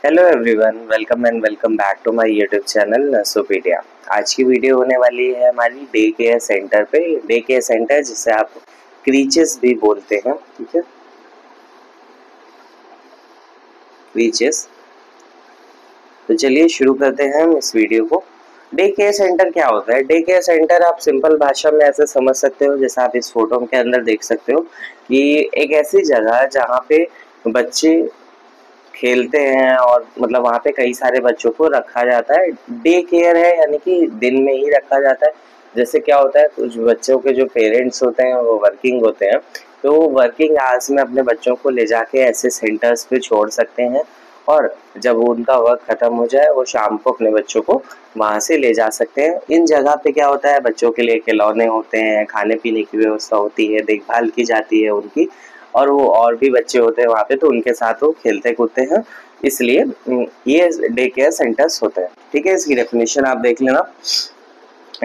Hello everyone, welcome and welcome back to my YouTube channel Nursopedia. आज की video होने वाली है हमारी डे केयर सेंटर पे। डे केयर सेंटर जिसे आप क्रीचेस भी बोलते हैं, ठीक है, क्रीचेस। तो चलिए शुरू करते हैं हम इस वीडियो को। डे केयर सेंटर क्या होता है? डे केयर सेंटर आप सिंपल भाषा में ऐसे समझ सकते हो, जैसा आप इस फोटो के अंदर देख सकते हो कि एक ऐसी जगह जहाँ पे बच्चे खेलते हैं और मतलब वहाँ पे कई सारे बच्चों को रखा जाता है। डे केयर है यानी कि दिन में ही रखा जाता है। जैसे क्या होता है, कुछ बच्चों के जो पेरेंट्स होते हैं वो वर्किंग होते हैं, तो वो वर्किंग आवर्स में अपने बच्चों को ले जाके ऐसे सेंटर्स पे छोड़ सकते हैं और जब उनका वर्क खत्म हो जाए वो शाम को अपने बच्चों को वहाँ से ले जा सकते हैं। इन जगह पे क्या होता है, बच्चों के लिए खिलौने होते हैं, खाने पीने की व्यवस्था होती है, देखभाल की जाती है उनकी, और वो और भी बच्चे होते हैं वहाँ पे तो उनके साथ वो खेलते कूदते हैं। इसलिए ये डे केयर सेंटर्स होते हैं, ठीक है। इसकी डेफिनेशन आप देख लेना।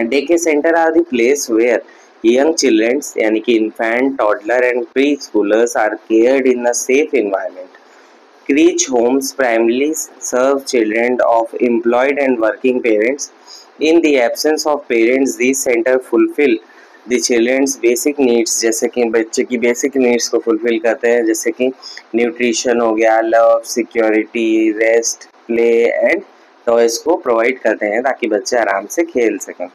Day care centre are the place where young childrens यानी कि infant, toddler and preschoolers are cared in a safe environment. Creche homes primarily serve children of employed and working parents. In the absence of parents, these centers fulfill the children's basic needs, जैसे कि बच्चे की basic needs को fulfil करते हैं, जैसे कि nutrition हो गया, love, security, rest, play and toys को प्रोवाइड करते हैं ताकि बच्चे आराम से खेल सकें।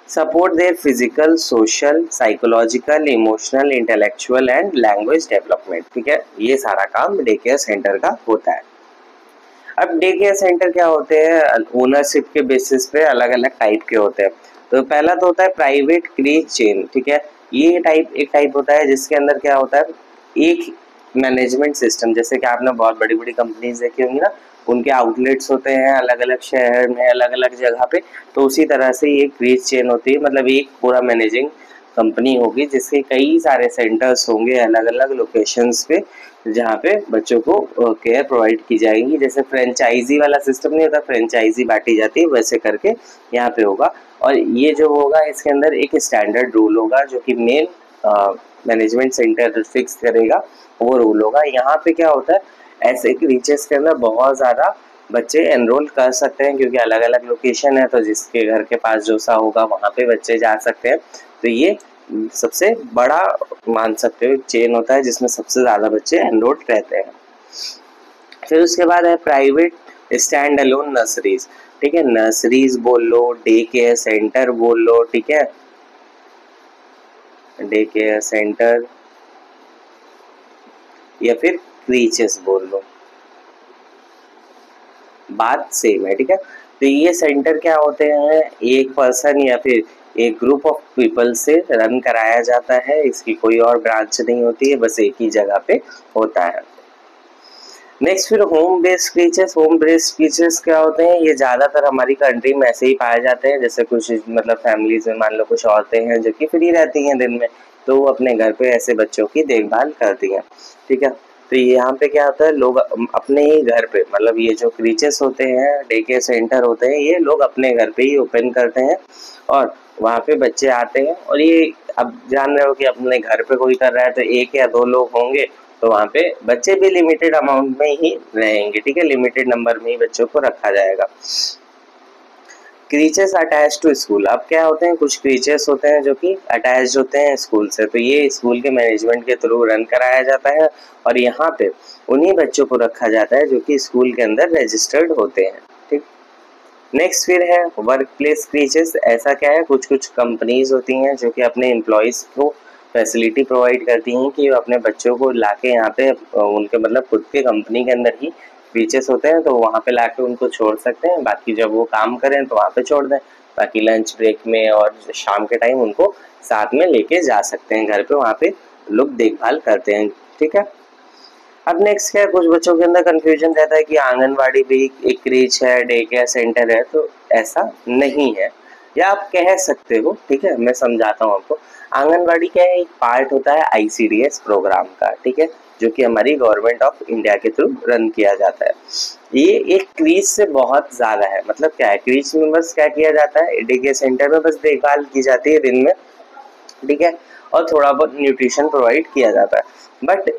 Support their physical, social, psychological, emotional, intellectual and language development, ठीक है। ये सारा काम डे केयर सेंटर का होता है। अब डे केयर सेंटर क्या होते हैं, ओनरशिप के बेसिस पे अलग अलग टाइप के होते हैं। तो पहला तो होता है प्राइवेट क्रीच चेन, ठीक है। ये एक टाइप होता है जिसके अंदर क्या होता है, एक मैनेजमेंट सिस्टम, जैसे कि आपने बहुत बड़ी बड़ी कंपनीज देखी होंगी ना, उनके आउटलेट्स होते हैं अलग अलग शहर में, अलग अलग जगह पे। तो उसी तरह से ये क्रीच चेन होती है, मतलब एक पूरा मैनेजिंग कंपनी होगी जिसके कई सारे सेंटर्स होंगे अलग अलग लोकेशंस पे, जहाँ पे बच्चों को केयर प्रोवाइड की जाएगी। जैसे फ्रेंचाइजी वाला सिस्टम नहीं होता, फ्रेंचाइजी बांटी जाती है, वैसे करके यहाँ पे होगा। और ये जो होगा इसके अंदर एक स्टैंडर्ड रूल होगा जो कि मेन मैनेजमेंट सेंटर फिक्स करेगा, वो रूल होगा। यहाँ पे क्या होता है, ऐसे क्रीचर्स के अंदर बहुत ज़्यादा बच्चे एनरोल कर सकते हैं क्योंकि अलग अलग लोकेशन है, तो जिसके घर के पास जो सा होगा वहाँ पे बच्चे जा सकते हैं। तो ये सबसे बड़ा मान सकते हो चेन होता है जिसमें सबसे ज़्यादा बच्चे एनरोल्ड रहते हैं। फिर उसके बाद है प्राइवेट स्टैंड अलोन नर्सरीज, ठीक है। नर्सरीज बोल लो, डे केयर सेंटर बोल लो, ठीक है, डे केयर सेंटर या फिर क्रीचेस बोल लो, बात सेम है, ठीक है। तो ये सेंटर क्या होते हैं, एक पर्सन या फिर एक ग्रुप ऑफ पीपल से रन कराया जाता है। इसकी कोई और ब्रांच नहीं होती है, बस एक ही जगह पे होता है। नेक्स्ट फिर home based creatures. Home based creatures क्या होते हैं, ये ज़्यादातर हमारी कंट्री में ऐसे ही पाए जाते हैं। जैसे कुछ मतलब फैमिलीज में मान लो कुछ औरतें हैं जो कि फ्री रहती हैं दिन में, तो वो अपने घर पे ऐसे बच्चों की देखभाल करती हैं, ठीक है। तो यहाँ पे क्या होता है, लोग अपने ही घर पे, मतलब ये जो क्रीचर्स होते हैं, डे केयर सेंटर होते हैं, ये लोग अपने घर पे ही ओपन करते हैं और वहाँ पे बच्चे आते हैं। और ये अब जान रहे हो कि अपने घर पे कोई कर रहा है तो एक या दो लोग होंगे, तो वहाँ पे बच्चे भी लिमिटेड अमाउंट में ही रहेंगे, ठीक है, लिमिटेड नंबर में ही बच्चों को रखा जाएगा। Creches attach to school. अब क्या होते हैं, कुछ क्रीचर्स होते हैं जो कि अटैच होते हैं स्कूल से, तो ये स्कूल के मैनेजमेंट के थ्रू रन कराया जाता है और यहाँ पे उन्हीं बच्चों को रखा जाता है जो कि स्कूल के अंदर रजिस्टर्ड होते हैं, ठीक। नेक्स्ट फिर है वर्क प्लेस क्रीचर्स। ऐसा क्या है, कुछ कुछ कंपनीज होती हैं जो कि अपने एम्प्लॉयज़ को फैसिलिटी प्रोवाइड करती हैं कि वो अपने बच्चों को लाके यहाँ पे उनके मतलब खुद के कंपनी के अंदर ही बीचेस होते हैं, तो वहाँ पे लाके उनको छोड़ सकते हैं। बाकी जब वो काम करें तो वहाँ पे छोड़ दें, बाकी लंच ब्रेक में और शाम के टाइम उनको साथ में लेके जा सकते हैं घर पे, वहाँ पे लोग देखभाल करते हैं, ठीक है। अब नेक्स्ट क्या है, कुछ बच्चों के अंदर कंफ्यूजन रहता है कि आंगनवाड़ी भी एक क्रीच है, डे केयर सेंटर है, तो ऐसा नहीं है, या आप कह सकते हो, ठीक है। मैं समझाता हूँ आपको। आंगनवाड़ी क्या है, एक पार्ट होता है आईसीडीएस प्रोग्राम का, ठीक है, जो कि हमारी गवर्नमेंट ऑफ इंडिया के थ्रू रन किया जाता है। ये एक क्रीच से बहुत ज्यादा है। मतलब क्या है, क्रीच में बस क्या किया जाता है, डे केयर सेंटर में बस देखभाल की जाती है दिन में, ठीक है, और थोड़ा बहुत न्यूट्रिशन प्रोवाइड किया जाता है। बट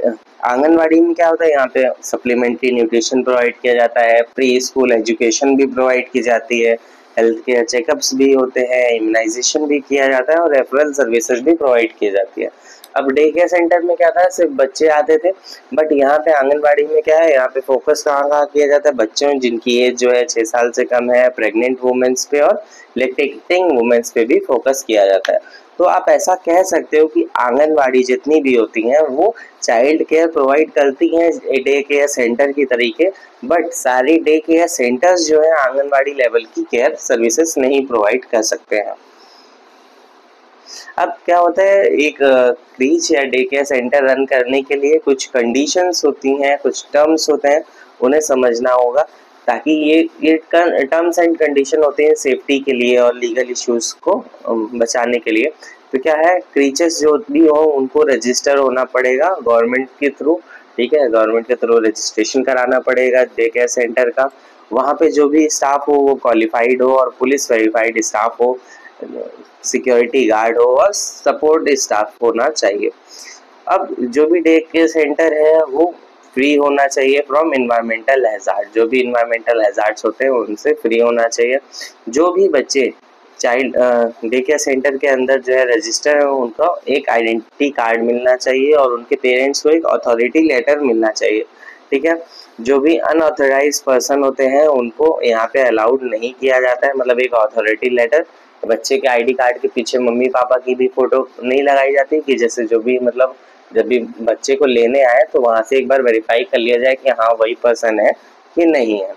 आंगनवाड़ी में क्या होता है, यहाँ पे सप्लीमेंट्री न्यूट्रिशन प्रोवाइड किया जाता है, प्री स्कूल एजुकेशन भी प्रोवाइड की जाती है, हेल्थ केयर चेकअप्स भी होते हैं, इम्यूनाइजेशन भी किया जाता है और रेफरल सर्विसेज भी प्रोवाइड की जाती है। अब डे केयर सेंटर में क्या था, सिर्फ बच्चे आते थे, बट यहाँ पे आंगनबाड़ी में क्या है, यहाँ पे फोकस कहाँ किया जाता है, बच्चों जिनकी एज जो है 6 साल से कम है, प्रेग्नेंट वुमेन्स पे और लैक्टेटिंग वुमेन्स पे भी फोकस किया जाता है। तो आप ऐसा कह सकते हो कि आंगनबाड़ी जितनी भी होती हैं वो चाइल्ड केयर प्रोवाइड करती हैं डे केयर सेंटर की तरीके, बट सारी डे केयर सेंटर्स जो है आंगनबाड़ी लेवल की केयर सर्विसेज नहीं प्रोवाइड कर सकते हैं। अब क्या होता है, एक क्रीच या डे केयर सेंटर रन करने के लिए कुछ कंडीशंस होती हैं, कुछ टर्म्स होते हैं, उन्हें समझना होगा, ताकि ये टर्म्स एंड कंडीशन होते हैं सेफ्टी के लिए और लीगल इश्यूज को बचाने के लिए। तो क्या है, क्रीचर्स जो भी हो उनको रजिस्टर होना पड़ेगा गवर्नमेंट के थ्रू, ठीक है, गवर्नमेंट के थ्रू रजिस्ट्रेशन कराना पड़ेगा डे केयर सेंटर का। वहाँ पे जो भी स्टाफ हो वो क्वालिफाइड हो और पुलिस वेरीफाइड स्टाफ हो, सिक्योरिटी गार्ड हो और सपोर्ट स्टाफ होना चाहिए। अब जो भी डे केयर सेंटर है वो फ्री होना चाहिए फ्रॉम इन्वायरमेंटल हैजार्ड, जो भी इन्वायरमेंटल हैजार्ड्स होते हैं उनसे फ्री होना चाहिए। जो भी बच्चे चाइल्ड डे केयर सेंटर के अंदर जो है रजिस्टर है उनका एक आइडेंटिटी कार्ड मिलना चाहिए और उनके पेरेंट्स को एक अथॉरिटी लेटर मिलना चाहिए, ठीक है। जो भी अनऑथराइज्ड पर्सन होते हैं उनको यहाँ पे अलाउड नहीं किया जाता है, मतलब एक अथॉरिटी लेटर, बच्चे के आईडी कार्ड के पीछे मम्मी पापा की भी फोटो नहीं लगाई जाती, कि जैसे जो भी मतलब जब भी बच्चे को लेने आए तो वहां से एक बार वेरीफाई कर लिया जाए कि हाँ वही पर्सन है कि नहीं है।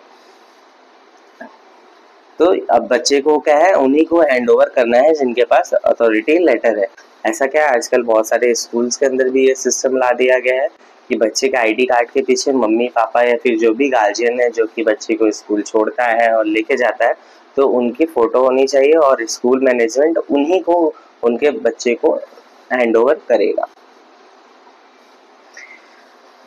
तो अब बच्चे को क्या है, उन्हीं को हैंड ओवर करना है जिनके पास अथॉरिटी लेटर है। ऐसा क्या है, आजकल बहुत सारे स्कूल्स के अंदर भी ये सिस्टम ला दिया गया है कि बच्चे के आईडी कार्ड के पीछे मम्मी पापा या फिर जो भी गार्जियन है जो कि बच्चे को स्कूल छोड़ता है और लेके जाता है, तो उनकी फोटो होनी चाहिए और स्कूल मैनेजमेंट उन्हीं को उनके बच्चे को हैंड ओवर करेगा।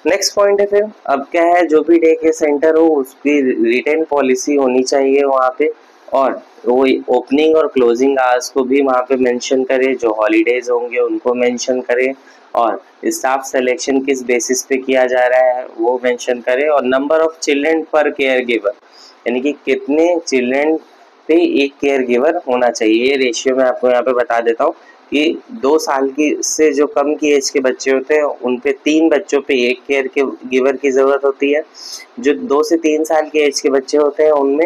नेक्स्ट पॉइंट है फिर, अब क्या है, जो भी डे केयर सेंटर हो उसकी रिटेन पॉलिसी होनी चाहिए वहाँ पे, और वो ओपनिंग और क्लोजिंग आवर्स को भी वहाँ पे मेंशन करे, जो हॉलीडेज होंगे उनको मेंशन करे, और स्टाफ सिलेक्शन किस बेसिस पे किया जा रहा है वो मेंशन करे, और नंबर ऑफ चिल्ड्रन पर केयर गिवर, यानी कि कितने चिल्ड्रन पे एक केयर गिवर होना चाहिए। ये रेशियो मैं आपको यहाँ पे बता देता हूँ कि 2 साल की से जो कम की एज के बच्चे होते हैं उन पे 3 बच्चों पे एक केयर के गिवर की ज़रूरत होती है। जो 2 से 3 साल के एज के बच्चे होते हैं उनमें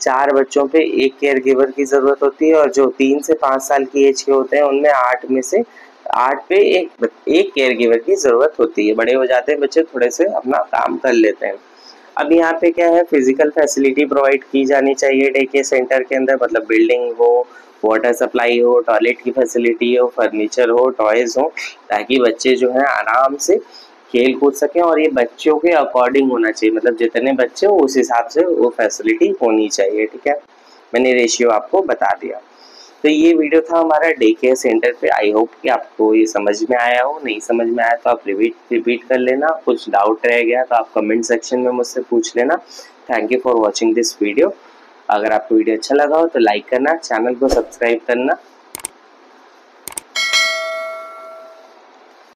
4 बच्चों पे एक केयर गिवर की ज़रूरत होती है, और जो 3 से 5 साल की एज के होते हैं उनमें 8 में से 8 पे एक केयर गिवर की ज़रूरत होती है। बड़े हो जाते हैं बच्चे, थोड़े से अपना काम कर लेते हैं। अब यहाँ पे क्या है, फिजिकल फैसिलिटी प्रोवाइड की जानी चाहिए डे केयर सेंटर के अंदर, मतलब बिल्डिंग हो, वाटर सप्लाई हो, टॉयलेट की फैसिलिटी हो, फर्नीचर हो, टॉयज हो, ताकि बच्चे जो हैं आराम से खेल कूद सकें, और ये बच्चों के अकॉर्डिंग होना चाहिए, मतलब जितने बच्चे हो उस हिसाब से वो फैसिलिटी होनी चाहिए, ठीक है। मैंने रेशियो आपको बता दिया। तो ये वीडियो था हमारा डे केयर सेंटर पे। आई होप कि आपको ये समझ में आया हो, नहीं समझ में आया तो आप रिपीट कर लेना, कुछ डाउट रह गया तो आप कमेंट सेक्शन में मुझसे पूछ लेना। Thank you for watching this video. अगर आपको वीडियो अच्छा लगा हो तो लाइक करना, चैनल को सब्सक्राइब करना।